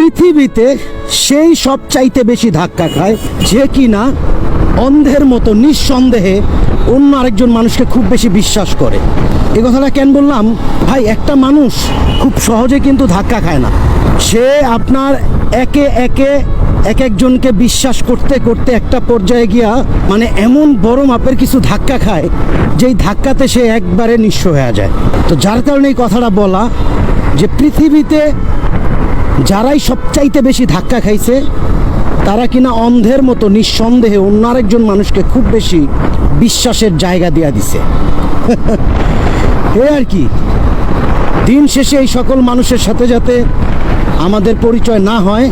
পৃথিবীতে সেই সব চাইতে বেশি ধাক্কা খায় যে কিনা অন্ধের মতো নিঃসন্দেহে অন্য আরেকজন মানুষকে খুব বেশি বিশ্বাস করে। এই কথাটা কেন বললাম ভাই, একটা মানুষ খুব সহজে কিন্তু ধাক্কা খায় না। সে আপনার একে একে এক একজনকে বিশ্বাস করতে করতে একটা পর্যায়ে গিয়া মানে এমন বড় মাপের কিছু ধাক্কা খায় যেই ধাক্কাতে সে একবারে নিঃস্ব হয়ে যায়। তো যার কারণে এই কথাটা বলা যে পৃথিবীতে যারাই সবচাইতে বেশি ধাক্কা খাইছে তারা কিনা অন্ধের মতো নিঃসন্দেহে অন্য আরেকজন মানুষকে খুব বেশি বিশ্বাসের জায়গা দিয়া দিছে। এ আর কি, দিন শেষে এই সকল মানুষের সাথে যাতে আমাদের পরিচয় না হয়,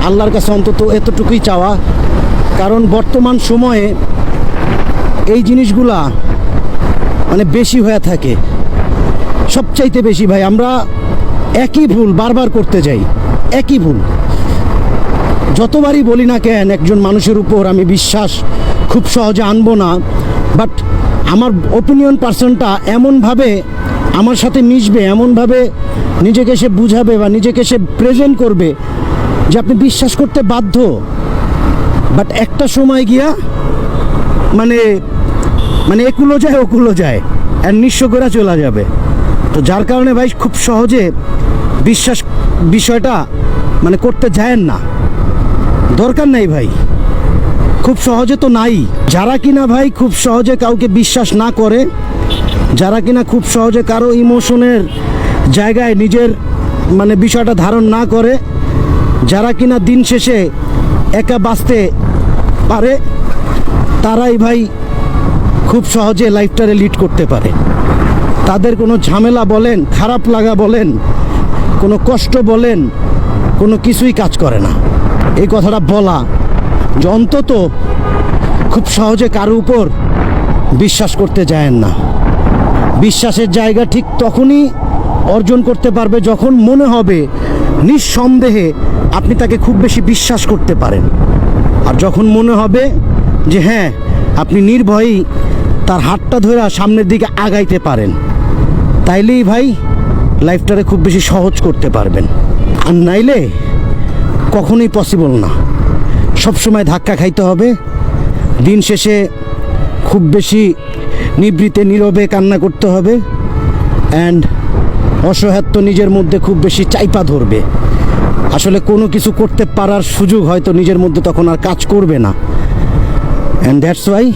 আল্লাহর কাছে অন্তত এতটুকুই চাওয়া। কারণ বর্তমান সময়ে এই জিনিসগুলা মানে বেশি হয়ে থাকে, সবচাইতে বেশি। ভাই, আমরা একই ভুল বারবার করতে যাই, একই ভুল। যতবারই বলি না কেন একজন মানুষের উপর আমি বিশ্বাস খুব সহজে আনবো না, বাট আমার ওপিনিয়ন পার্সনটা এমনভাবে আমার সাথে মিশবে, এমনভাবে নিজেকে সে বুঝাবে বা নিজেকে সে প্রেজেন্ট করবে যে আপনি বিশ্বাস করতে বাধ্য। বাট একটা সময় গিয়া মানে মানে একুলো যায় ওকুলো যায় আর নিঃস্ব করে চলে যাবে। তো যার কারণে ভাই খুব সহজে বিশ্বাস বিষয়টা মানে করতে যায়েন না, দরকার নাই ভাই, খুব সহজে তো নাই। যারা কিনা ভাই খুব সহজে কাউকে বিশ্বাস না করে, যারা কিনা খুব সহজে কারো ইমোশনের জায়গায় নিজের মানে বিষয়টা ধারণ না করে, যারা কিনা দিন শেষে একা বাঁচতে পারে, তারাই ভাই খুব সহজে লাইফটারে লিড করতে পারে। তাদের কোনো ঝামেলা বলেন, খারাপ লাগা বলেন, কোনো কষ্ট বলেন, কোনো কিছুই কাজ করে না। এই কথাটা বলা যে অন্তত খুব সহজে কারো উপর বিশ্বাস করতে যায়েন না। বিশ্বাসের জায়গা ঠিক তখনই অর্জন করতে পারবে যখন মনে হবে নিঃসন্দেহে আপনি তাকে খুব বেশি বিশ্বাস করতে পারেন। আর যখন মনে হবে যে হ্যাঁ, আপনি নির্ভয়েই তার হাতটা ধরে সামনের দিকে আগাইতে পারেন, তাইলেই ভাই লাইফটারে খুব বেশি সহজ করতে পারবেন। আর নাইলে কখনোই পসিবল না। সবসময় ধাক্কা খাইতে হবে, দিন শেষে খুব বেশি নিভৃতে নীরবে কান্না করতে হবে, অ্যান্ড অসহায়ত্ব নিজের মধ্যে খুব বেশি চাইপা ধরবে। আসলে কোনো কিছু করতে পারার সুযোগ হয়তো নিজের মধ্যে তখন আর কাজ করবে না। অ্যান্ড দ্যাটস ওয়াই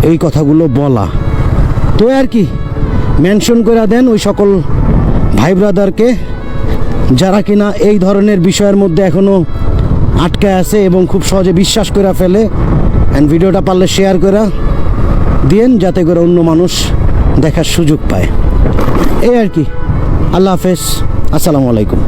এই কথাগুলো বলা। তো আর কি, মেনশন করে দেন ওই সকল ভাই ব্রাদারকে যারা কিনা এই ধরনের বিষয়ের মধ্যে এখনও আটকায় আছে এবং খুব সহজে বিশ্বাস করে ফেলে। অ্যান্ড ভিডিওটা পারলে শেয়ার করে দিয়েন যাতে করে অন্য মানুষ দেখার সুযোগ পায়। এই আর কি। আল্লাহ হাফেজ, আসসালামু আলাইকুম।